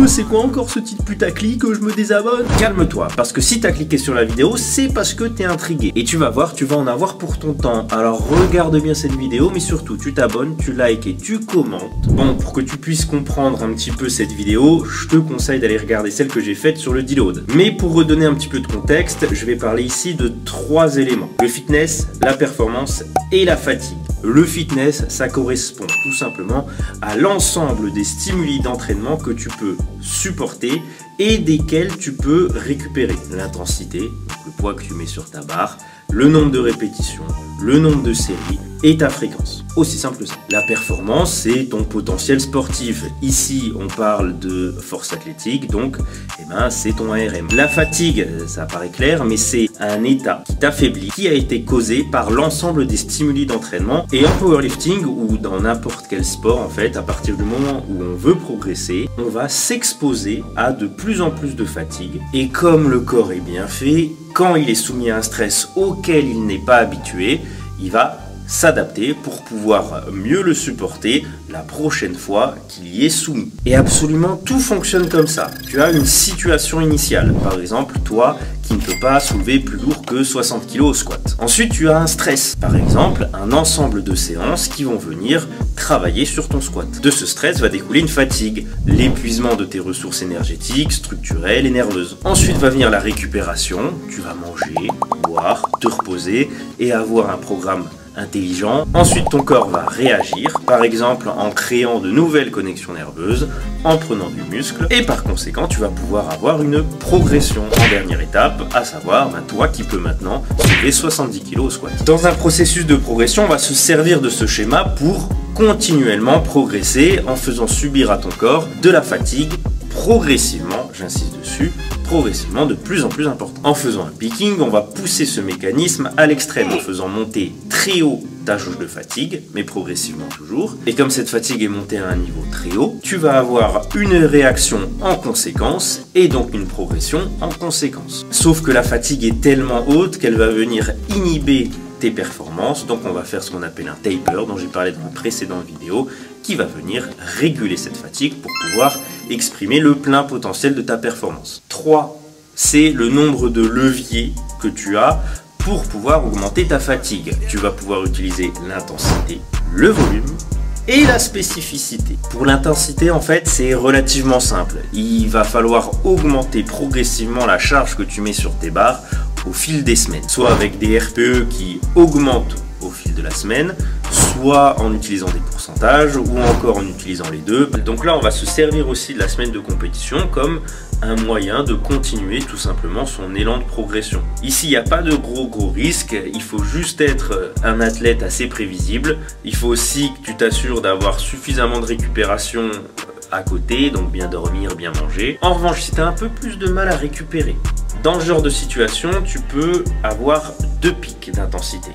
C'est quoi encore ce titre putaclic que je me désabonne? Calme-toi, parce que si t'as cliqué sur la vidéo, c'est parce que t'es intrigué. Et tu vas voir, tu vas en avoir pour ton temps. Alors regarde bien cette vidéo, mais surtout tu t'abonnes, tu likes et tu commentes. Bon, pour que tu puisses comprendre un petit peu cette vidéo, je te conseille d'aller regarder celle que j'ai faite sur le deload. Mais pour redonner un petit peu de contexte, je vais parler ici de 3 éléments. Le fitness, la performance et la fatigue. Le fitness, ça correspond tout simplement à l'ensemble des stimuli d'entraînement que tu peux supporter et desquels tu peux récupérer. L'intensité, le poids que tu mets sur ta barre, le nombre de répétitions, le nombre de séries et ta fréquence. Aussi simple que ça. La performance, c'est ton potentiel sportif. Ici, on parle de force athlétique, donc c'est ton ARM. La fatigue, ça paraît clair, mais c'est un état qui t'affaiblit, qui a été causé par l'ensemble des stimuli d'entraînement. Et en powerlifting, ou dans n'importe quel sport, en fait, à partir du moment où on veut progresser, on va s'exposer à de plus en plus de fatigue. Et comme le corps est bien fait, quand il est soumis à un stress auquel il n'est pas habitué, il va s'adapter pour pouvoir mieux le supporter la prochaine fois qu'il y est soumis. Et absolument tout fonctionne comme ça. Tu as une situation initiale. Par exemple, toi qui ne peux pas soulever plus lourd que 60 kg au squat. Ensuite, tu as un stress. Par exemple, un ensemble de séances qui vont venir travailler sur ton squat. De ce stress va découler une fatigue, l'épuisement de tes ressources énergétiques, structurelles et nerveuses. Ensuite va venir la récupération. Tu vas manger, boire, te reposer et avoir un programme intelligent. Ensuite, ton corps va réagir, par exemple en créant de nouvelles connexions nerveuses, en prenant du muscle, et par conséquent, tu vas pouvoir avoir une progression. En dernière étape, à savoir, toi qui peux maintenant soulever 70 kg au squat. Dans un processus de progression, on va se servir de ce schéma pour continuellement progresser en faisant subir à ton corps de la fatigue progressivement, j'insiste dessus, progressivement de plus en plus important. En faisant un picking, on va pousser ce mécanisme à l'extrême en faisant monter très haut ta jauge de fatigue, mais progressivement toujours. Et comme cette fatigue est montée à un niveau très haut, tu vas avoir une réaction en conséquence et donc une progression en conséquence. Sauf que la fatigue est tellement haute qu'elle va venir inhiber tes performances, donc on va faire ce qu'on appelle un taper, dont j'ai parlé dans la précédente vidéo, qui va venir réguler cette fatigue pour pouvoir exprimer le plein potentiel de ta performance. 3, c'est le nombre de leviers que tu as pour pouvoir augmenter ta fatigue. Tu vas pouvoir utiliser l'intensité, le volume et la spécificité. Pour l'intensité, en fait, c'est relativement simple. Il va falloir augmenter progressivement la charge que tu mets sur tes barres au fil des semaines, soit avec des RPE qui augmentent au fil de la semaine, soit en utilisant des pourcentages ou encore en utilisant les deux. Donc là, on va se servir aussi de la semaine de compétition comme un moyen de continuer tout simplement son élan de progression. Ici, il n'y a pas de gros risques, il faut juste être un athlète assez prévisible. Il faut aussi que tu t'assures d'avoir suffisamment de récupération à côté, donc bien dormir, bien manger. En revanche, si tu as un peu plus de mal à récupérer, dans ce genre de situation, tu peux avoir 2 pics d'intensité.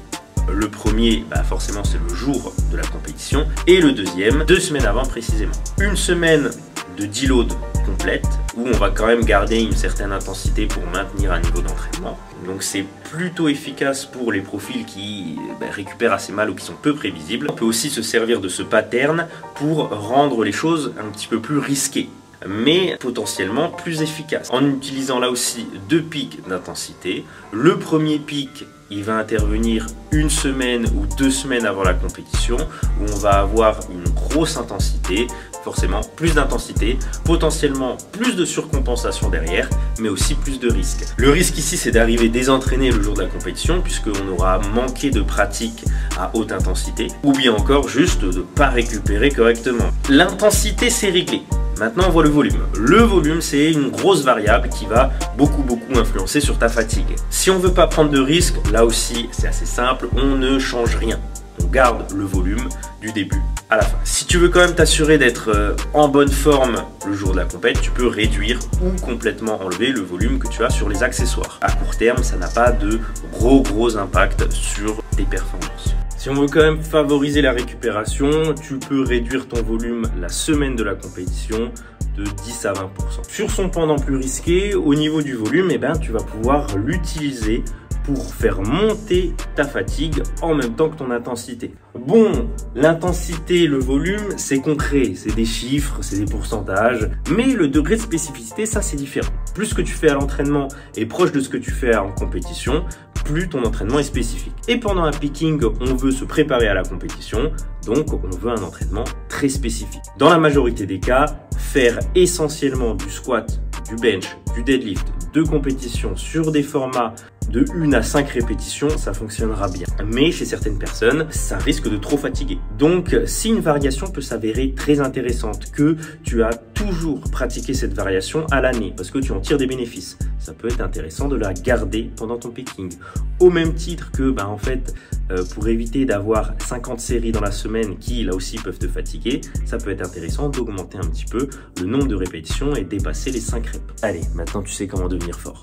Le premier, forcément, c'est le jour de la compétition. Et le deuxième, 2 semaines avant précisément. Une semaine de deload complète, où on va quand même garder une certaine intensité pour maintenir un niveau d'entraînement. Donc c'est plutôt efficace pour les profils qui récupèrent assez mal ou qui sont peu prévisibles. On peut aussi se servir de ce pattern pour rendre les choses un petit peu plus risquées, mais potentiellement plus efficace. En utilisant là aussi 2 pics d'intensité. Le premier pic, il va intervenir 1 semaine ou 2 semaines avant la compétition, où on va avoir une grosse intensité, forcément plus d'intensité, potentiellement plus de surcompensation derrière, mais aussi plus de risques. Le risque ici, c'est d'arriver désentraîné le jour de la compétition, puisqu'on aura manqué de pratique à haute intensité, ou bien encore juste de ne pas récupérer correctement. L'intensité, c'est réglé. Maintenant, on voit le volume. Le volume, c'est une grosse variable qui va beaucoup influencer sur ta fatigue. Si on ne veut pas prendre de risques, là aussi, c'est assez simple, on ne change rien. On garde le volume du début à la fin. Si tu veux quand même t'assurer d'être en bonne forme le jour de la compète, tu peux réduire ou complètement enlever le volume que tu as sur les accessoires. À court terme, ça n'a pas de gros impact sur tes performances. Si on veut quand même favoriser la récupération, tu peux réduire ton volume la semaine de la compétition de 10 à 20%. Sur son pendant plus risqué, au niveau du volume, tu vas pouvoir l'utiliser pour faire monter ta fatigue en même temps que ton intensité. Bon, l'intensité, le volume, c'est concret, c'est des chiffres, c'est des pourcentages, mais le degré de spécificité, ça c'est différent. Plus ce que tu fais à l'entraînement est proche de ce que tu fais en compétition, plus ton entraînement est spécifique. Et pendant un picking, on veut se préparer à la compétition, donc on veut un entraînement très spécifique. Dans la majorité des cas, faire essentiellement du squat, du bench, du deadlift, de compétition sur des formats de 1 à 5 répétitions, ça fonctionnera bien. Mais chez certaines personnes, ça risque de trop fatiguer. Donc, si une variation peut s'avérer très intéressante, que tu as toujours pratiqué cette variation à l'année, parce que tu en tires des bénéfices, ça peut être intéressant de la garder pendant ton picking. Au même titre que, en fait, pour éviter d'avoir 50 séries dans la semaine qui, là aussi, peuvent te fatiguer, ça peut être intéressant d'augmenter un petit peu le nombre de répétitions et dépasser les 5 reps. Allez, maintenant tu sais comment devenir fort.